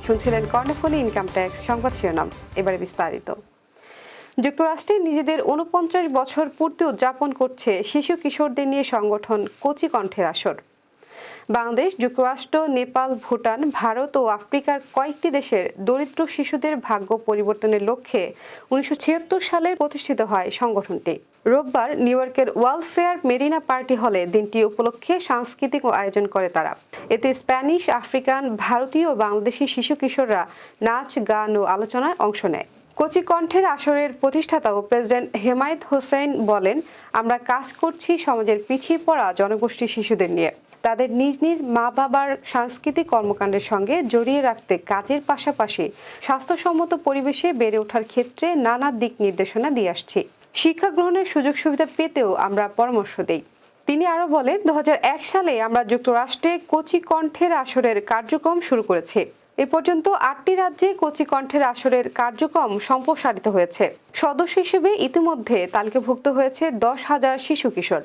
শুনছিলেন Karnaphuli income tax সংবাদ শিরোনাম। এবারে বিস্তারিত। যুক্তরাষ্ট্রে নিজেদের ৪৯ বছর পূর্তি উদযাপন করছে শিশু কিশোরদের নিয়ে সংগঠন কচি কণ্ঠের আসর। বাংলাদেশ, যুক্তরাষ্ট্র, নেপাল, ভুটান, ভারত ও আফ্রিকার কয়েকটি দেশের দরিদ্র শিশুদের ভাগ্য পরিবর্তনের লক্ষ্যে ১৯৭৬ সালে প্রতিষ্ঠিত হয় সংগঠনটি। রোববার নিউ ইয়র্কের ওয়ালফেয়ার মেরিনা পার্টি হলে দিনটি উপলক্ষে সাংস্কৃতিক আয়োজন করে তারা। এতে স্প্যানিশ, আফ্রিকান, ভারতীয় ও বাংলাদেশি শিশু কিশোররা নাচ, গান ও আলোচনায় অংশ নেয়। কচি কণ্ঠের আসরের প্রতিষ্ঠাতা ও প্রেসিডেন্ট হেমায়েত হোসেন বলেন, আমরা কাজ করছি সমাজের পিছিয়ে পড়া জনগোষ্ঠীর শিশুদের নিয়ে। তাদের নিজ নিজ মা বাবার সাংস্কৃতিক কর্মকাণ্ডের সঙ্গে জড়িয়ে রাখতে কাজের পাশাপাশি স্বাস্থ্যসম্মত পরিবেশে বেড়ে ওঠার ক্ষেত্রে নানা দিক নির্দেশনা দিয়ে আসছি। শিক্ষা গ্রহণের সুযোগ সুবিধা পেতেও আমরা পরামর্শ দেই। তিনি আরো বলেন, ২০০১ সালে আমরা যুক্তরাষ্ট্রে কচি কণ্ঠের আসরের কার্যক্রম শুরু করেছি। এ পর্যন্ত ৮টি রাজ্যে কচি কণ্ঠের আসরের কার্যক্রম সম্প্রসারিত হয়েছে। সদস্য হিসেবে ইতিমধ্যে তালিকাভুক্ত হয়েছে ১০,০০০ শিশু কিশোর।